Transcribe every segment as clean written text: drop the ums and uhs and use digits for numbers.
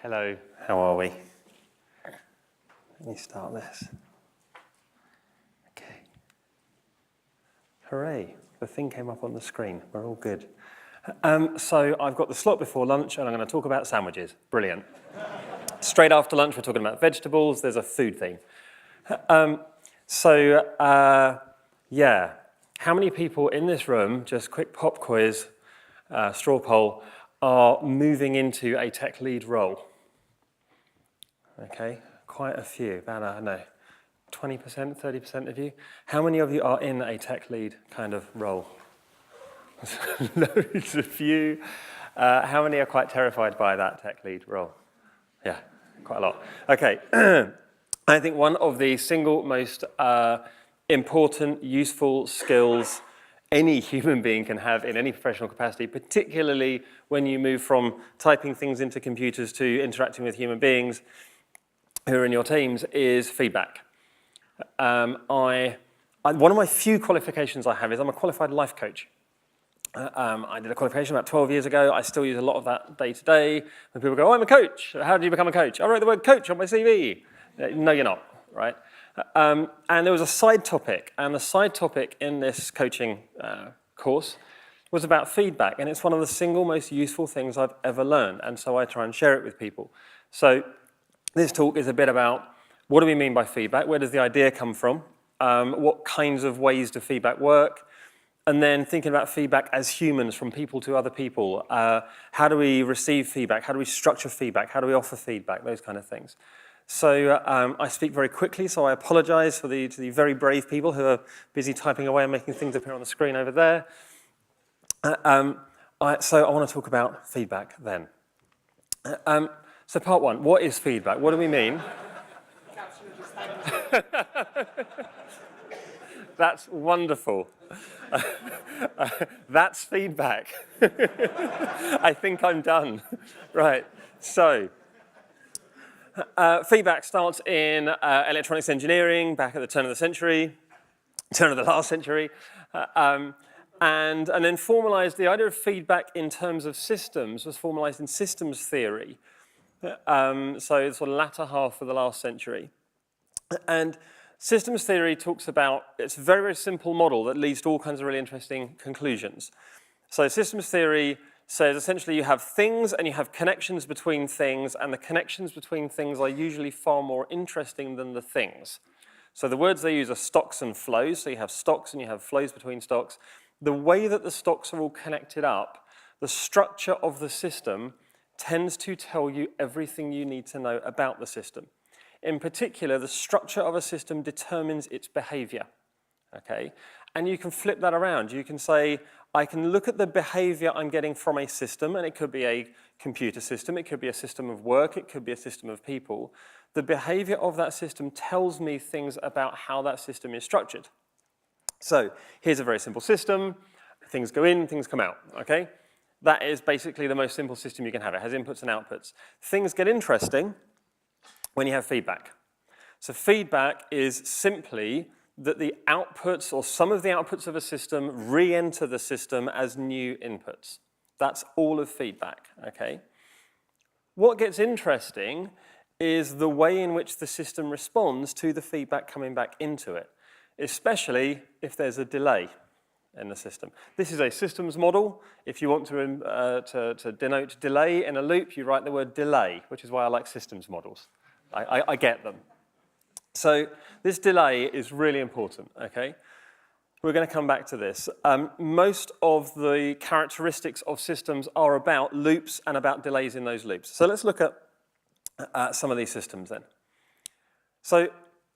Hello, how are we? Let me start this. Okay. Hooray, the thing came up on the screen. We're all good. So I've got the slot before lunch and I'm going to talk about sandwiches. Brilliant. Straight after lunch, we're talking about vegetables. There's a food theme. Yeah. How many people in this room, just quick pop quiz, straw poll, are moving into a tech lead role? Okay, quite a few, about, I don't know, 20%, 30% of you. How many of you are in a tech lead kind of role? Loads of you. How many are quite terrified by that tech lead role? Yeah, quite a lot. Okay, I think one of the single most important, useful skills any human being can have in any professional capacity, particularly when you move from typing things into computers to interacting with human beings who are in your teams, is feedback. One of my few qualifications I have is I'm a qualified life coach. I did a qualification about 12 years ago. I still use a lot of that day to day. When people go, oh, I'm a coach. How did you become a coach? I wrote the word coach on my CV. No, you're not, right? And there was a side topic, and the side topic in this coaching course was about feedback, and it's one of the single most useful things I've ever learned, and so I try and share it with people. So this talk is a bit about what do we mean by feedback, where does the idea come from, what kinds of ways do feedback work, and then thinking about feedback as humans, from people to other people. How do we receive feedback, how do we structure feedback, how do we offer feedback, those kind of things. So I speak very quickly, so I apologize to the very brave people who are busy typing away and making things appear on the screen over there. So I want to talk about feedback then. So part one, what is feedback? What do we mean? That's wonderful. That's feedback. I think I'm done. Right, so feedback starts in electronics engineering back at the turn of the last century. And then formalized, the idea of feedback in terms of systems was formalized in systems theory. So it's the latter half of the last century. And systems theory talks about, it's a very, very simple model that leads to all kinds of really interesting conclusions. So systems theory says essentially you have things and you have connections between things, and the connections between things are usually far more interesting than the things. So the words they use are stocks and flows. So you have stocks and you have flows between stocks. The way that the stocks are all connected up, the structure of the system tends to tell you everything you need to know about the system. In particular, the structure of a system determines its behavior, okay? And you can flip that around. You can say, I can look at the behavior I'm getting from a system, and it could be a computer system, it could be a system of work, it could be a system of people. The behavior of that system tells me things about how that system is structured. So here's a very simple system. Things go in, things come out, okay? That is basically the most simple system you can have. It has inputs and outputs. Things get interesting when you have feedback. So feedback is simply that the outputs or some of the outputs of a system re-enter the system as new inputs. That's all of feedback, okay? What gets interesting is the way in which the system responds to the feedback coming back into it, especially if there's a delay in the system. This is a systems model. If you want to denote delay in a loop, you write the word delay, which is why I like systems models. I get them. So this delay is really important, okay? We're going to come back to this. Most of the characteristics of systems are about loops and about delays in those loops. So let's look at some of these systems then. So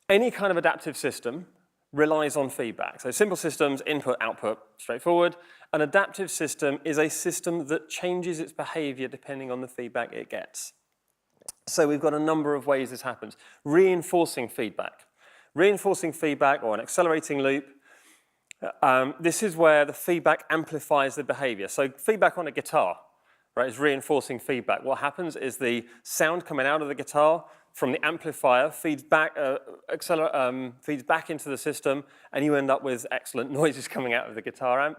any kind of adaptive system relies on feedback. So simple systems, input, output, straightforward. An adaptive system is a system that changes its behavior depending on the feedback it gets. So we've got a number of ways this happens. Reinforcing feedback. Reinforcing feedback, or an accelerating loop, this is where the feedback amplifies the behavior. So feedback on a guitar, right, is reinforcing feedback. What happens is the sound coming out of the guitar from the amplifier feeds back into the system, and you end up with excellent noises coming out of the guitar amp.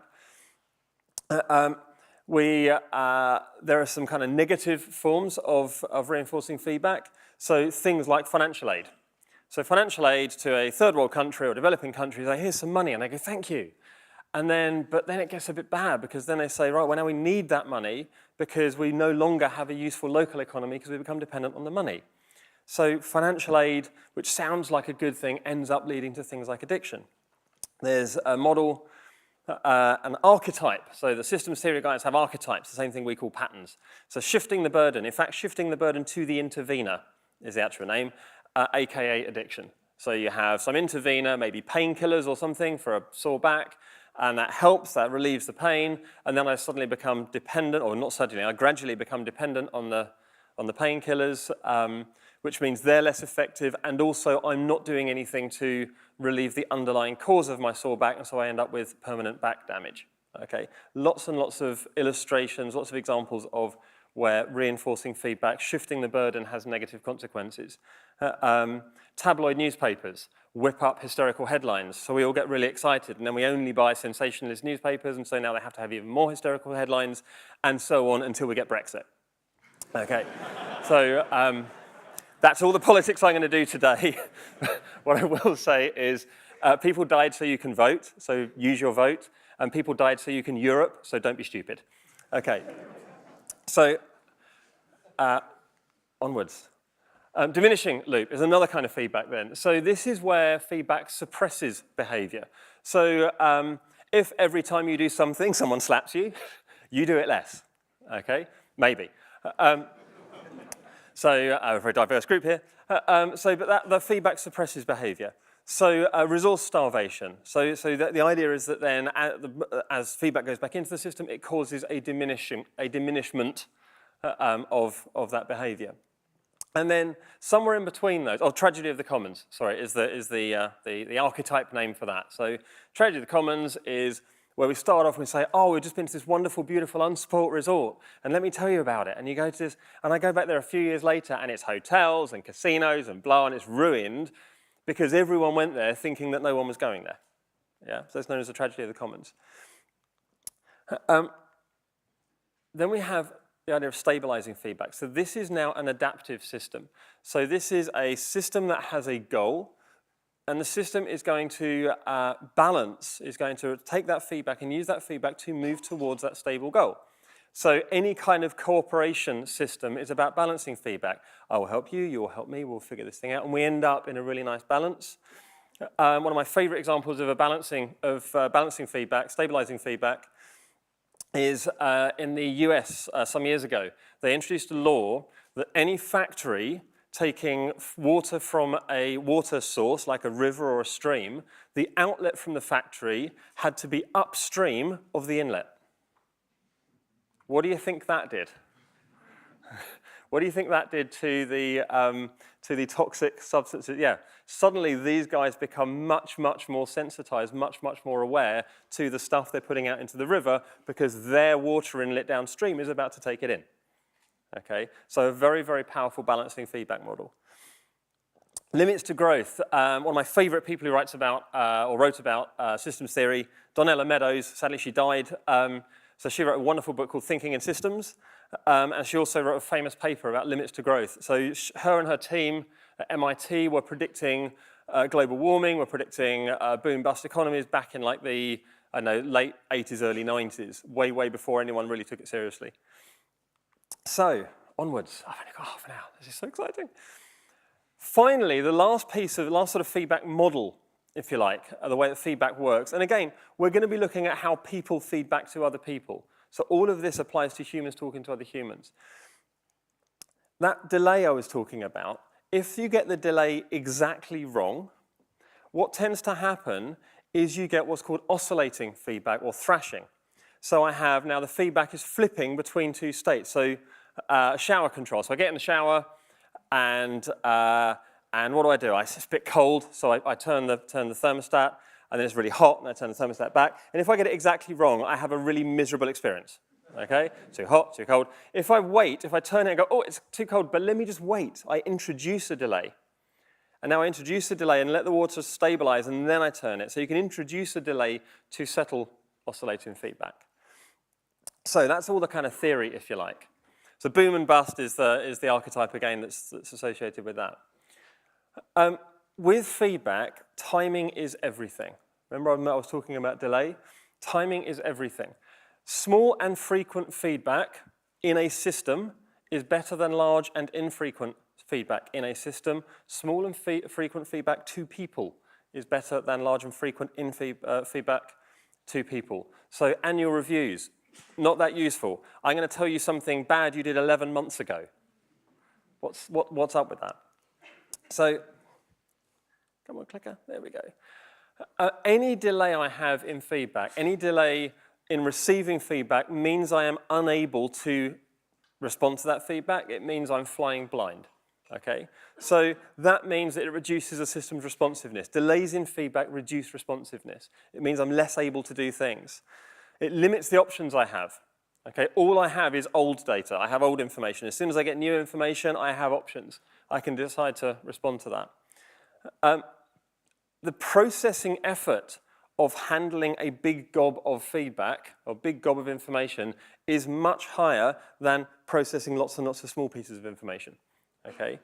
there are some kind of negative forms of reinforcing feedback. So things like financial aid. So financial aid to a third world country or developing country, they say, here's some money, and they go, thank you. But then it gets a bit bad, because then they say, right, well, now we need that money because we no longer have a useful local economy because we become dependent on the money. So financial aid, which sounds like a good thing, ends up leading to things like addiction. There's a model, an archetype. So the systems theory guys have archetypes, the same thing we call patterns. So shifting the burden, in fact, shifting the burden to the intervener is the actual name, AKA addiction. So you have some intervener, maybe painkillers or something for a sore back, and that helps, that relieves the pain, and then I suddenly become dependent, or not suddenly, I gradually become dependent on the painkillers, which means they're less effective, and also I'm not doing anything to relieve the underlying cause of my sore back, and so I end up with permanent back damage. Okay, lots and lots of illustrations, lots of examples of where reinforcing feedback, shifting the burden has negative consequences. Tabloid newspapers whip up hysterical headlines, so we all get really excited, and then we only buy sensationalist newspapers, and so now they have to have even more hysterical headlines, and so on until we get Brexit. Okay, so that's all the politics I'm going to do today. What I will say is people died so you can vote, so use your vote, and people died so you can Europe, so don't be stupid. Okay, so onwards. Diminishing loop is another kind of feedback then. So this is where feedback suppresses behavior. So if every time you do something, someone slaps you, you do it less, okay? Maybe. So a very diverse group here. But the feedback suppresses behavior. So resource starvation. So the idea is that then as feedback goes back into the system, it causes a diminishment of that behavior. And then somewhere in between those, tragedy of the commons, sorry, is the archetype name for that. So tragedy of the commons is where we start off and we say, oh, we've just been to this wonderful, beautiful, unspoilt resort, and let me tell you about it. And you go to this, and I go back there a few years later, and it's hotels and casinos and blah, and it's ruined because everyone went there thinking that no one was going there. Yeah, so it's known as the tragedy of the commons. Then we have the idea of stabilising feedback. So this is now an adaptive system. So this is a system that has a goal, and the system is going to balance, is going to take that feedback and use that feedback to move towards that stable goal. So any kind of cooperation system is about balancing feedback. I will help you, you will help me, we'll figure this thing out, and we end up in a really nice balance. One of my favorite examples of a balancing feedback, stabilizing feedback, is in the US some years ago. They introduced a law that any factory taking water from a water source, like a river or a stream, the outlet from the factory had to be upstream of the inlet. What do you think that did? What do you think that did to the toxic substances? Yeah, suddenly these guys become much, much more sensitized, much, much more aware to the stuff they're putting out into the river because their water inlet downstream is about to take it in. Okay, so a very, very powerful balancing feedback model. Limits to growth. One of my favorite people who writes about, or wrote about systems theory, Donella Meadows, sadly she died. So she wrote a wonderful book called Thinking in Systems, and she also wrote a famous paper about limits to growth. So her and her team at MIT were predicting global warming, were predicting boom-bust economies back in like the, I don't know, late 80s, early 90s, way, way before anyone really took it seriously. So, onwards. I've only got half an hour. This is so exciting. Finally, the last sort of feedback model, if you like, the way that feedback works. And again, we're going to be looking at how people feed back to other people. So all of this applies to humans talking to other humans. That delay I was talking about, if you get the delay exactly wrong, what tends to happen is you get what's called oscillating feedback or thrashing. So I have now the feedback is flipping between two states. So shower control. So I get in the shower and what do? It's a bit cold, so I turn the thermostat, and then it's really hot, and I turn the thermostat back. And if I get it exactly wrong, I have a really miserable experience. Okay? Too hot, too cold. If I wait, if I turn it and go, oh, it's too cold, but let me just wait, I introduce a delay. And now I introduce a delay and let the water stabilize, and then I turn it. So you can introduce a delay to settle oscillating feedback. So that's all the kind of theory, if you like. So boom and bust is the archetype again that's associated with that. With feedback, timing is everything. Remember I was talking about delay? Timing is everything. Small and frequent feedback in a system is better than large and infrequent feedback in a system. Small and frequent feedback to people is better than large and frequent feedback to people. So annual reviews, not that useful. I'm going to tell you something bad you did 11 months ago. What's up with that? So, come on, clicker, there we go. Any delay I have in feedback, any delay in receiving feedback means I am unable to respond to that feedback. It means I'm flying blind, okay? So that means that it reduces a system's responsiveness. Delays in feedback reduce responsiveness. It means I'm less able to do things. It limits the options I have, okay? All I have is old data. I have old information. As soon as I get new information, I have options. I can decide to respond to that. The processing effort of handling a big gob of feedback, or big gob of information, is much higher than processing lots and lots of small pieces of information, okay?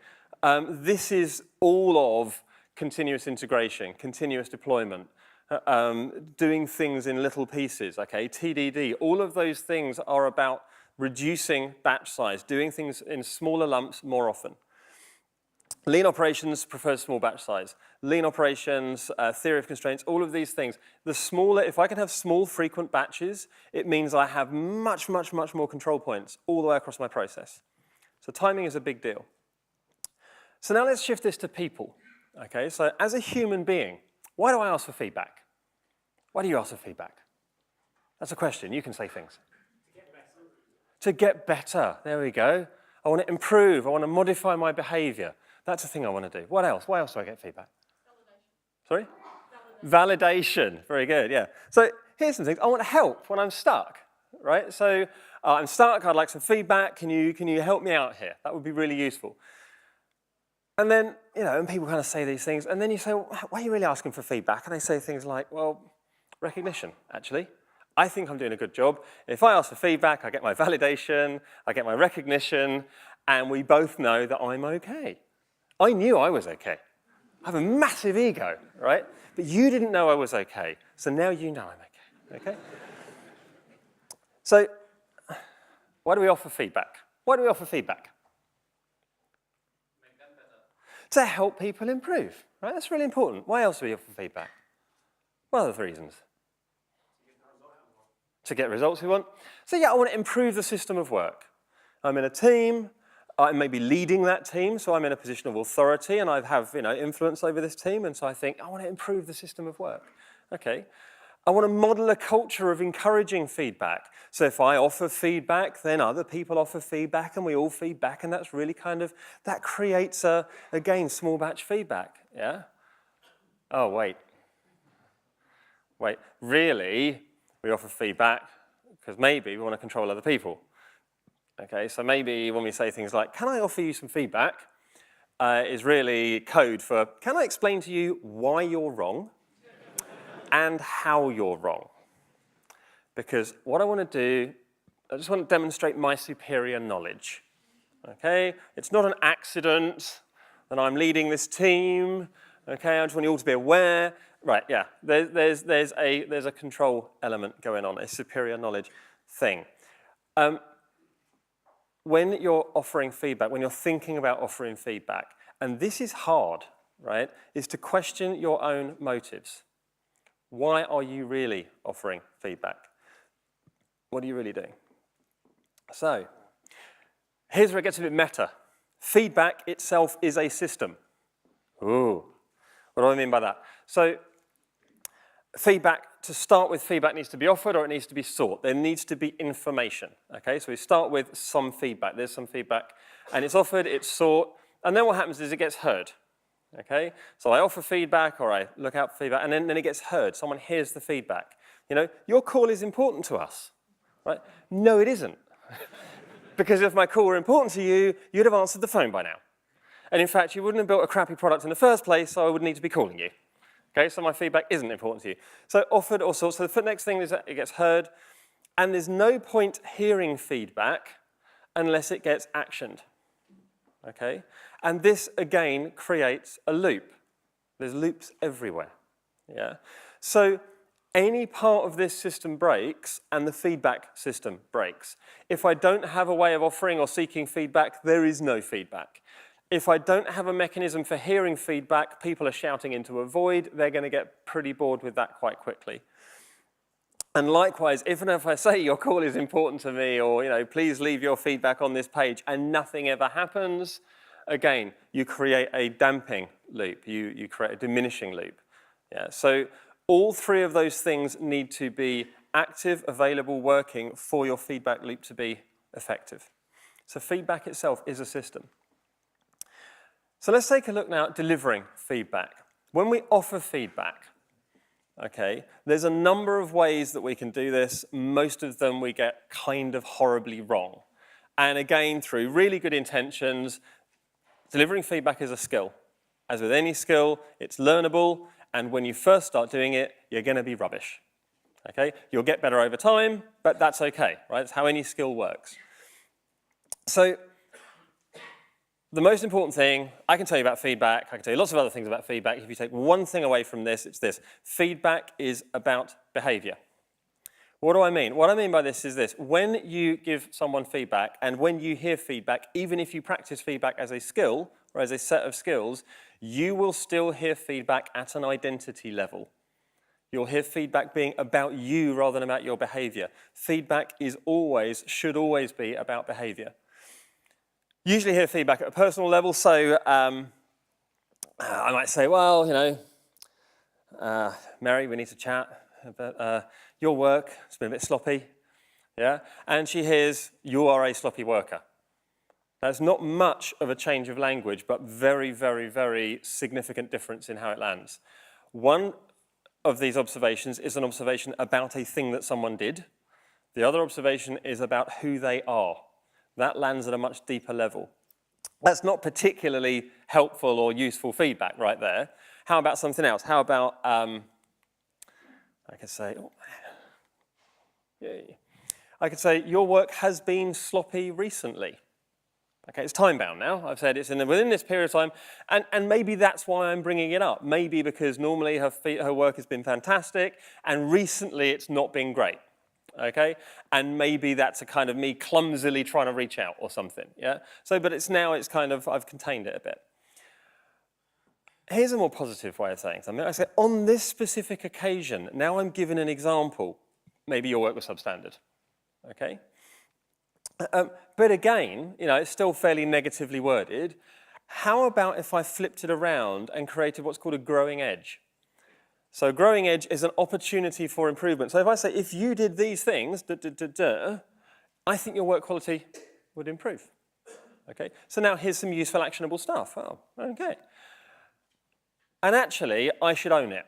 This is all of continuous integration, continuous deployment, doing things in little pieces, okay? TDD, all of those things are about reducing batch size, doing things in smaller lumps more often. Lean operations prefers small batch size. Lean operations, theory of constraints, all of these things. The smaller, if I can have small frequent batches, it means I have much, much, much more control points all the way across my process. So timing is a big deal. So now let's shift this to people. Okay, so as a human being, why do I ask for feedback? Why do you ask for feedback? That's a question. You can say things. To get better. To get better. There we go. I want to improve. I want to modify my behavior. That's the thing I want to do. What else? Why else do I get feedback? Validation. Sorry? Validation. Very good, yeah. So here's some things. I want help when I'm stuck, right? So I'm stuck. I'd like some feedback. Can you help me out here? That would be really useful. And then, you know, and people kind of say these things, and then you say, well, why are you really asking for feedback? And they say things like, well, recognition, actually. I think I'm doing a good job. If I ask for feedback, I get my validation, I get my recognition, and we both know that I'm okay. I knew I was okay. I have a massive ego, right? But you didn't know I was okay, so now you know I'm okay, okay? So, why do we offer feedback? Why do we offer feedback? Make them better. To help people improve, right? That's really important. Why else do we offer feedback? What are the reasons? To get results we want. So yeah, I want to improve the system of work. I'm in a team. I may be leading that team, so I'm in a position of authority, and I have, you know, influence over this team, and so I think, I want to improve the system of work. Okay. I want to model a culture of encouraging feedback. So if I offer feedback, then other people offer feedback, and we all feedback, and that's really kind of, that creates, again, small batch feedback, yeah? Oh, wait. Wait, really, we offer feedback because maybe we want to control other people. Okay, so maybe when we say things like, can I offer you some feedback, is really code for, can I explain to you why you're wrong and how you're wrong? Because what I want to do, I just want to demonstrate my superior knowledge. Okay, it's not an accident that I'm leading this team. Okay, I just want you all to be aware. Right, yeah, there's a control element going on, a superior knowledge thing. When you're offering feedback, when you're thinking about offering feedback, and this is hard, right, is to question your own motives. Why are you really offering feedback? What are you really doing? So, here's where it gets a bit meta. Feedback itself is a system. Ooh, what do I mean by that? So, feedback, to start with, feedback needs to be offered or it needs to be sought. There needs to be information, okay? So we start with some feedback. There's some feedback, and it's offered, it's sought, and then what happens is it gets heard, okay? So I offer feedback or I look out for feedback, and then it gets heard. Someone hears the feedback. You know, your call is important to us, right? No, it isn't. Because if my call were important to you, you'd have answered the phone by now. And in fact, you wouldn't have built a crappy product in the first place, so I would need to be calling you. Okay, so my feedback isn't important to you. So offered or sought. So the next thing is that it gets heard. And there's no point hearing feedback unless it gets actioned, okay? And this, again, creates a loop. There's loops everywhere, yeah? So any part of this system breaks and the feedback system breaks. If I don't have a way of offering or seeking feedback, there is no feedback. If I don't have a mechanism for hearing feedback, people are shouting into a void, they're going to get pretty bored with that quite quickly. And likewise, even if I say your call is important to me, or please leave your feedback on this page, and nothing ever happens, again, you create a damping loop. You create a diminishing loop. Yeah. So all three of those things need to be active, available, working for your feedback loop to be effective. So feedback itself is a system. So let's take a look now at delivering feedback. When we offer feedback, okay, there's a number of ways that we can do this. Most of them we get kind of horribly wrong. And again, through really good intentions, delivering feedback is a skill. As with any skill, it's learnable, and when you first start doing it, you're going to be rubbish. Okay? You'll get better over time, but that's okay, right? It's how any skill works. So the most important thing I can tell you about feedback, I can tell you lots of other things about feedback. If you take one thing away from this, it's this. Feedback is about behavior. What do I mean? What I mean by this is this. When you give someone feedback and when you hear feedback, even if you practice feedback as a skill or as a set of skills, you will still hear feedback at an identity level. You'll hear feedback being about you rather than about your behavior. Feedback is always, should always be about behavior. Usually hear feedback at a personal level, so I might say, well, Mary, we need to chat about your work. It's been a bit sloppy, yeah? And she hears, you are a sloppy worker. That's not much of a change of language, but very, very, very significant difference in how it lands. One of these observations is an observation about a thing that someone did. The other observation is about who they are. That lands at a much deeper level. That's not particularly helpful or useful feedback right there. How about something else? How about, I could say, your work has been sloppy recently. Okay, it's time-bound now. I've said it's within this period of time, and maybe that's why I'm bringing it up. Maybe because normally her work has been fantastic, and recently it's not been great. Okay, and maybe that's a kind of me clumsily trying to reach out or something. Yeah. So, but it's kind of I've contained it a bit. Here's a more positive way of saying something. I say on this specific occasion. Now I'm giving an example. Maybe your work was substandard. Okay. But again, it's still fairly negatively worded. How about if I flipped it around and created what's called a growing edge? So growing edge is an opportunity for improvement. So if I say, if you did these things, I think your work quality would improve. Okay. So now here's some useful, actionable stuff. Oh, okay. And actually, I should own it.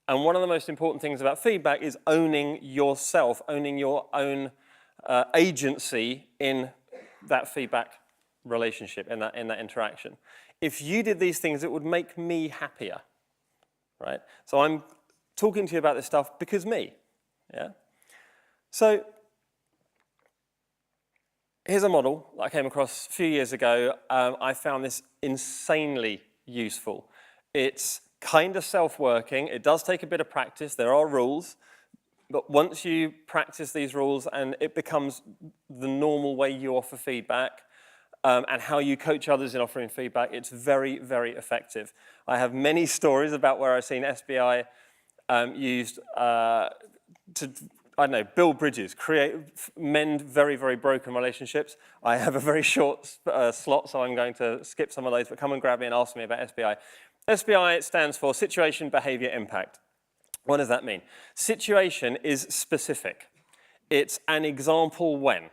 And one of the most important things about feedback is owning yourself, owning your own agency in that feedback relationship, in that interaction. If you did these things, it would make me happier. Right? So I'm talking to you about this stuff because me. Yeah? So here's a model that I came across a few years ago. I found this insanely useful. It's kind of self-working. It does take a bit of practice. There are rules. But once you practice these rules and it becomes the normal way you offer feedback, and how you coach others in offering feedback, it's very, very effective. I have many stories about where I've seen SBI used to, build bridges, mend very, very broken relationships. I have a very short slot, so I'm going to skip some of those, but come and grab me and ask me about SBI. SBI stands for Situation, Behavior, Impact. What does that mean? Situation is specific. It's an example when.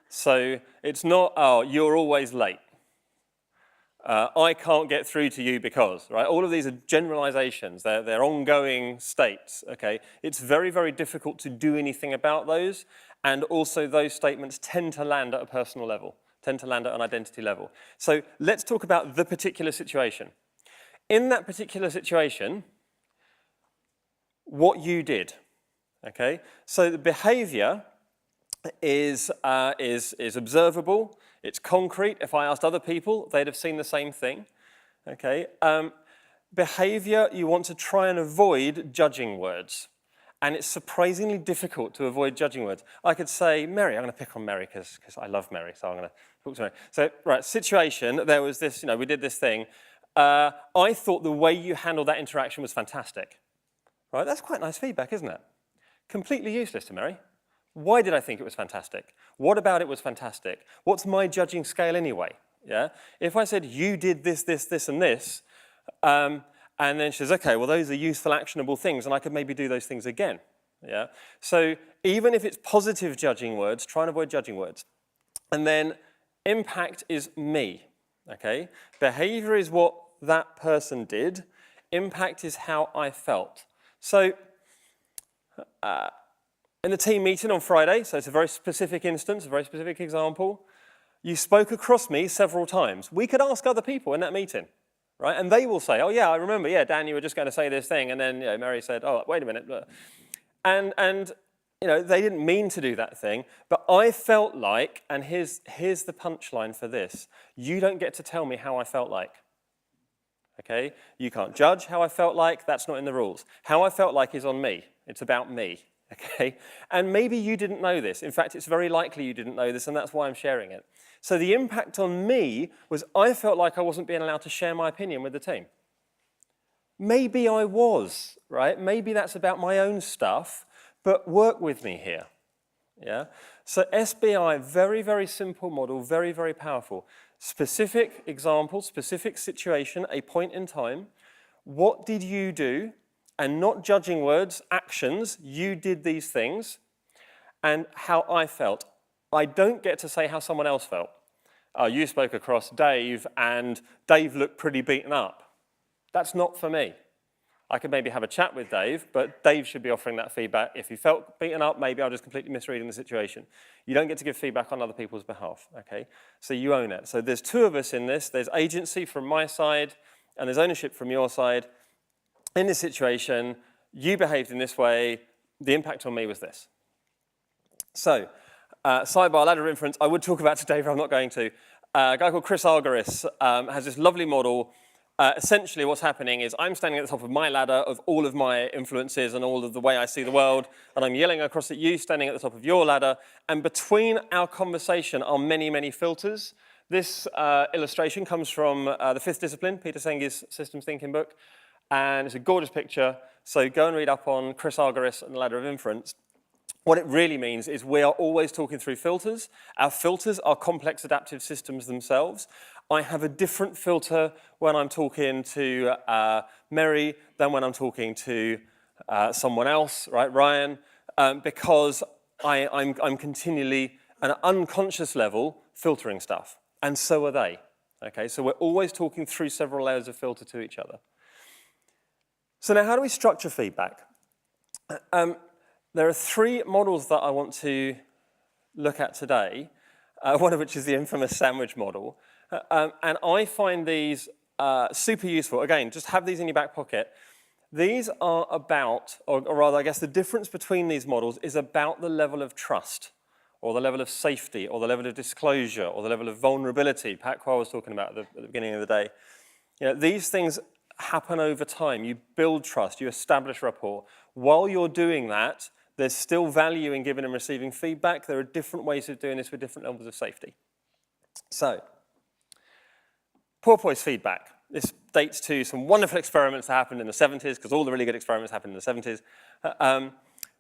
So it's not, oh, you're always late. I can't get through to you because, right? All of these are generalizations. They're ongoing states, okay? It's very, very difficult to do anything about those. And also those statements tend to land at a personal level, tend to land at an identity level. So let's talk about the particular situation. In that particular situation, what you did, Okay, so the behaviour is observable, it's concrete. If I asked other people, they'd have seen the same thing. Okay, behaviour, you want to try and avoid judging words. And it's surprisingly difficult to avoid judging words. I could say, Mary, I'm going to pick on Mary because I love Mary, so I'm going to talk to Mary. So, right, situation, there was this, we did this thing. I thought the way you handled that interaction was fantastic. Right, that's quite nice feedback, isn't it? Completely useless to Mary. Why did I think it was fantastic? What about it was fantastic? What's my judging scale anyway? Yeah. If I said, you did this, this, this, and this, and then she says, okay, well, those are useful, actionable things, and I could maybe do those things again. Yeah. So even if it's positive judging words, try and avoid judging words. And then impact is me. Okay. Behavior is what that person did. Impact is how I felt. So in the team meeting on Friday, so it's a very specific instance, a very specific example, you spoke across me several times. We could ask other people in that meeting. Right? And they will say, oh, yeah, I remember, yeah, Dan, you were just going to say this thing. And then Mary said, oh, wait a minute. And they didn't mean to do that thing. But I felt like, and here's the punchline for this, you don't get to tell me how I felt like. Okay? You can't judge how I felt like. That's not in the rules. How I felt like is on me. It's about me. Okay? And maybe you didn't know this. In fact, it's very likely you didn't know this, and that's why I'm sharing it. So the impact on me was I felt like I wasn't being allowed to share my opinion with the team. Maybe I was, right? Maybe that's about my own stuff, but work with me here. Yeah? So SBI, very, very simple model, very, very powerful. Specific example, specific situation, a point in time. What did you do? And not judging words, actions, you did these things, and how I felt. I don't get to say how someone else felt. You spoke across Dave, and Dave looked pretty beaten up. That's not for me. I could maybe have a chat with Dave, but Dave should be offering that feedback. If he felt beaten up, maybe I'm just completely misreading the situation. You don't get to give feedback on other people's behalf, okay? So you own it. So there's two of us in this. There's agency from my side, and there's ownership from your side. In this situation, you behaved in this way. The impact on me was this. So, sidebar, ladder of inference, I would talk about today, but I'm not going to. A guy called Chris Argyris has this lovely model. Essentially, what's happening is I'm standing at the top of my ladder of all of my influences and all of the way I see the world, and I'm yelling across at you standing at the top of your ladder, and between our conversation are many, many filters. This illustration comes from the Fifth Discipline, Peter Senge's Systems Thinking book, and it's a gorgeous picture, so go and read up on Chris Argyris and the ladder of inference. What it really means is we are always talking through filters. Our filters are complex adaptive systems themselves. I have a different filter when I'm talking to Mary than when I'm talking to someone else, right, Ryan, because I'm continually, at an unconscious level, filtering stuff, and so are they. Okay, so we're always talking through several layers of filter to each other. So now, how do we structure feedback? There are three models that I want to look at today, one of which is the infamous sandwich model. And I find these super useful. Again, just have these in your back pocket. These are about, or rather, I guess the difference between these models is about the level of trust, or the level of safety, or the level of disclosure, or the level of vulnerability Pat Quayle was talking about at the beginning of the day. These things happen over time. You build trust, you establish rapport. While you're doing that, there's still value in giving and receiving feedback. There are different ways of doing this with different levels of safety. So, Porpoise feedback. This dates to some wonderful experiments that happened in the 70s, because all the really good experiments happened in the 70s,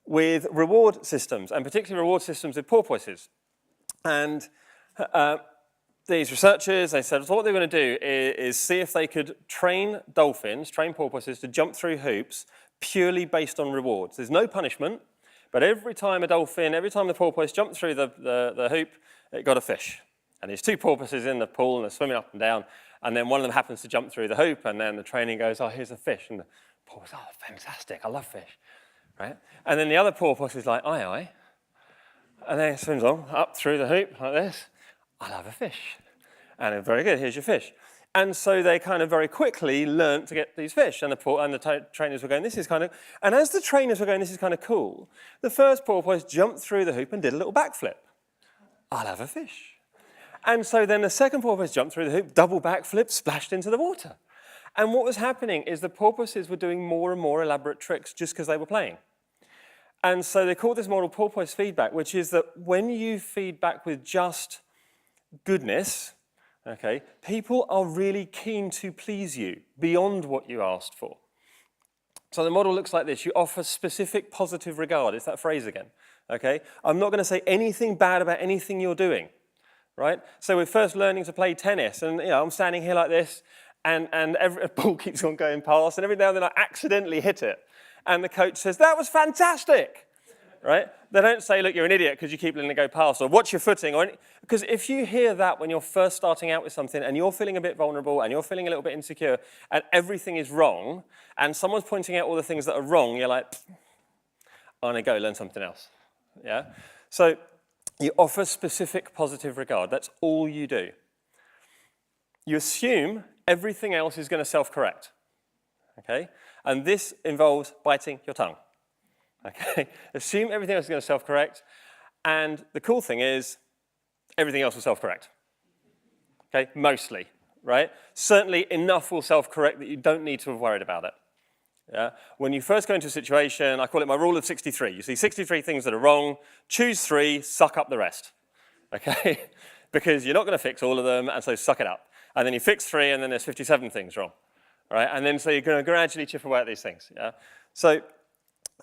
with reward systems, and particularly reward systems with porpoises. And these researchers, they said, so what they're going to do is see if they could train dolphins, train porpoises to jump through hoops purely based on rewards. There's no punishment, but every time the porpoise jumped through the hoop, it got a fish. And there's two porpoises in the pool, and they're swimming up and down, and then one of them happens to jump through the hoop, and then the training goes, oh, here's a fish. And the porpoise, oh, fantastic, I love fish, right? And then the other porpoise is like, aye, aye. And then it swims on, up through the hoop like this. I love a fish. And very good, here's your fish. And so they kind of very quickly learned to get these fish. And the trainers were going, this is kind of, and as the trainers were going, this is kind of cool, the first porpoise jumped through the hoop and did a little backflip. I'll have a fish. And so then the second porpoise jumped through the hoop, double backflip, splashed into the water. And what was happening is the porpoises were doing more and more elaborate tricks just because they were playing. And so they called this model porpoise feedback, which is that when you feed back with just goodness, okay, people are really keen to please you beyond what you asked for. So the model looks like this. You offer specific positive regard. It's that phrase again, okay? I'm not going to say anything bad about anything you're doing, right? So we're first learning to play tennis, and I'm standing here like this, and a ball keeps on going past, and every now and then I accidentally hit it. And the coach says, that was fantastic, right? They don't say, look, you're an idiot because you keep letting it go past, or watch your footing, because if you hear that when you're first starting out with something and you're feeling a bit vulnerable and you're feeling a little bit insecure and everything is wrong and someone's pointing out all the things that are wrong, you're like, I'm going to go learn something else, yeah? So you offer specific positive regard. That's all you do. You assume everything else is going to self-correct, okay? And this involves biting your tongue, okay? Assume everything else is going to self-correct, and the cool thing is everything else will self-correct, okay? Mostly, right? Certainly enough will self-correct that you don't need to have worried about it, yeah? When you first go into a situation, I call it my rule of 63. You see 63 things that are wrong, choose 3, suck up the rest, okay? Because you're not going to fix all of them, and so suck it up. And then you fix 3, and then there's 57 things wrong. Right? And then so you're going to gradually chip away at these things. Yeah? So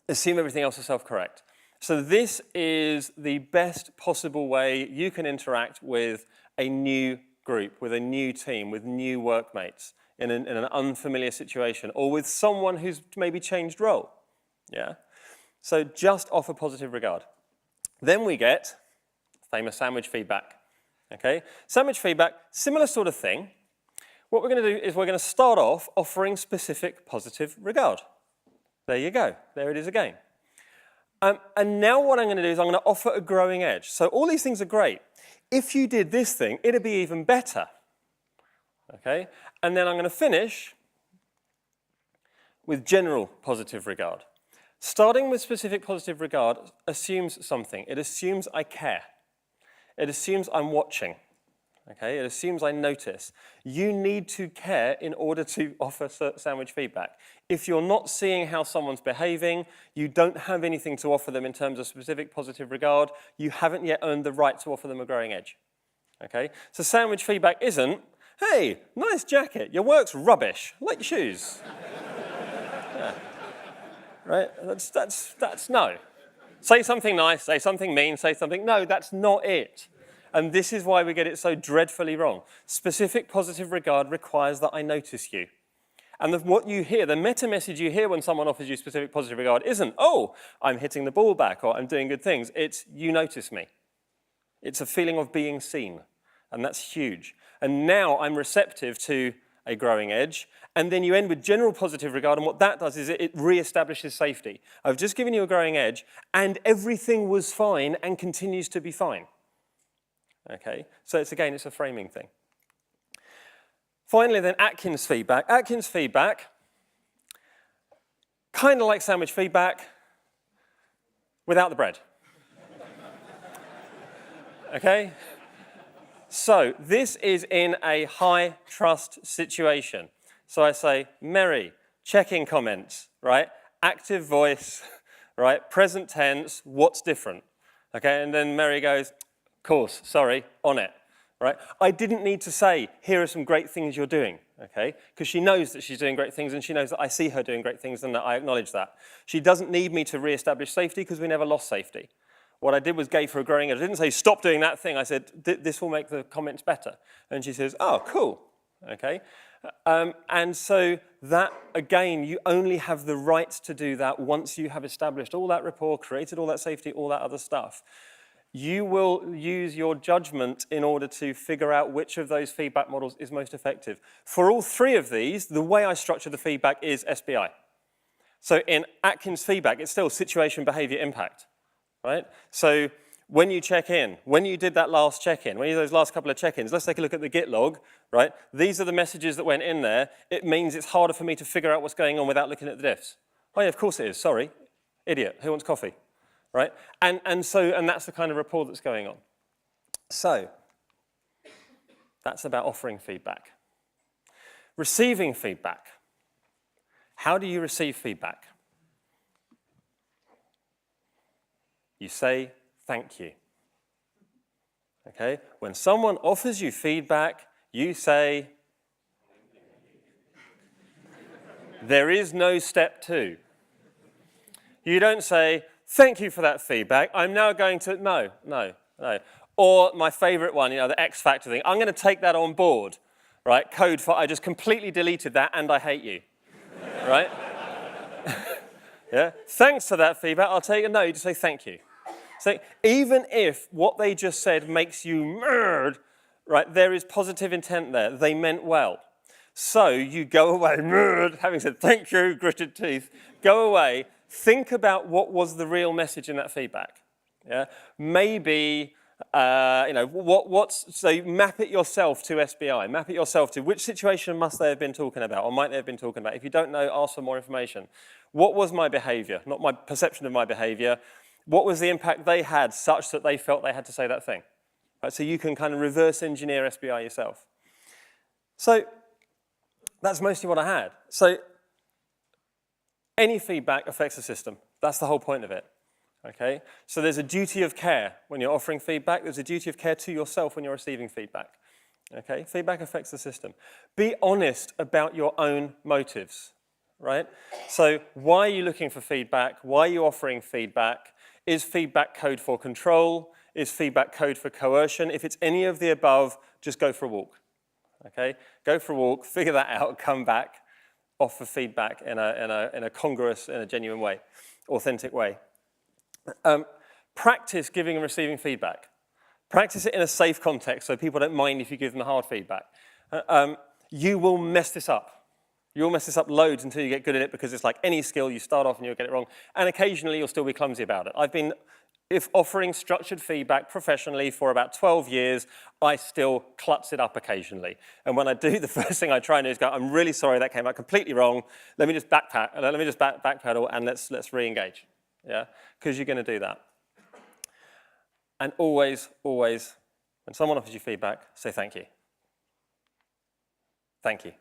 assume everything else is self-correct. So this is the best possible way you can interact with a new group, with a new team, with new workmates in an unfamiliar situation, or with someone who's maybe changed role. Yeah? So just offer positive regard. Then we get famous sandwich feedback. Okay? Sandwich feedback, similar sort of thing. What we're going to do is we're going to start off offering specific positive regard. There you go. There it is again. And now what I'm going to do is I'm going to offer a growing edge. So all these things are great. If you did this thing, it'd be even better. Okay? And then I'm going to finish with general positive regard. Starting with specific positive regard assumes something. It assumes I care. It assumes I'm watching. Okay, it assumes I notice. You need to care in order to offer sandwich feedback. If you're not seeing how someone's behaving, you don't have anything to offer them in terms of specific positive regard, you haven't yet earned the right to offer them a growing edge. Okay, so sandwich feedback isn't, hey, nice jacket, your work's rubbish, I like your shoes. Yeah. Right, that's no. Say something nice, say something mean, say something, no, that's not it. And this is why we get it so dreadfully wrong. Specific positive regard requires that I notice you. And what you hear, the meta message you hear when someone offers you specific positive regard isn't, oh, I'm hitting the ball back or I'm doing good things. It's, you notice me. It's a feeling of being seen. And that's huge. And now I'm receptive to a growing edge. And then you end with general positive regard. And what that does is it reestablishes safety. I've just given you a growing edge and everything was fine and continues to be fine. Okay, so it's a framing thing. Finally then, Atkins feedback. Atkins feedback, kind of like sandwich feedback, without the bread. Okay? So this is in a high trust situation. So I say, Mary, check-in comments, right? Active voice, right? Present tense, what's different? Okay, and then Mary goes, course, sorry, on it, right? I didn't need to say, here are some great things you're doing, okay? Because she knows that she's doing great things and she knows that I see her doing great things and that I acknowledge that. She doesn't need me to reestablish safety because we never lost safety. What I did was gave her a growing edge. I didn't say, stop doing that thing. I said, this will make the comments better. And she says, oh, cool, okay? And so that, again, you only have the right to do that once you have established all that rapport, created all that safety, all that other stuff. You will use your judgment in order to figure out which of those feedback models is most effective. For all 3 of these, the way I structure the feedback is SBI. So in Atkins feedback, it's still situation, behavior, impact, right? So when you check in, when you did that last check-in, when you did those last couple of check-ins, let's take a look at the Git log, right? These are the messages that went in there. It means it's harder for me to figure out what's going on without looking at the diffs. Oh yeah, of course it is, sorry. Idiot, who wants coffee, right? And that's the kind of rapport that's going on. So, that's about offering feedback. Receiving feedback. How do you receive feedback? You say, thank you. Okay? When someone offers you feedback, you say, there is no step 2. You don't say, thank you for that feedback. I'm now going to, no. Or my favorite one, the X factor thing. I'm going to take that on board, right? Code for, I just completely deleted that and I hate you, right? Yeah? Thanks for that feedback. I'll take it. No, you just say thank you. So even if what they just said makes you mad, right, there is positive intent there. They meant well. So you go away, mad, having said thank you, gritted teeth, go away, think about what was the real message in that feedback. Yeah? Maybe, so map it yourself to SBI, map it yourself to which situation must they have been talking about or might they have been talking about. If you don't know, ask for more information. What was my behavior? Not my perception of my behavior. What was the impact they had such that they felt they had to say that thing? Right, so you can kind of reverse engineer SBI yourself. So that's mostly what I had. So any feedback affects the system. That's the whole point of it. Okay? So there's a duty of care when you're offering feedback. There's a duty of care to yourself when you're receiving feedback. Okay? Feedback affects the system. Be honest about your own motives. Right? So why are you looking for feedback? Why are you offering feedback? Is feedback code for control? Is feedback code for coercion? If it's any of the above, just go for a walk. Okay? Go for a walk, figure that out, come back, offer feedback in a congruous, in a genuine way, authentic way. Practice giving and receiving feedback. Practice it in a safe context so people don't mind if you give them hard feedback. You will mess this up. You'll mess this up loads until you get good at it because it's like any skill, you start off and you'll get it wrong. And occasionally you'll still be clumsy about it. I've been offering structured feedback professionally for about 12 years, I still klutz it up occasionally. And when I do, the first thing I try and do is go, I'm really sorry that came out completely wrong. Let me just backpedal and let's re-engage. Yeah? Because you're going to do that. And always, when someone offers you feedback, say thank you. Thank you.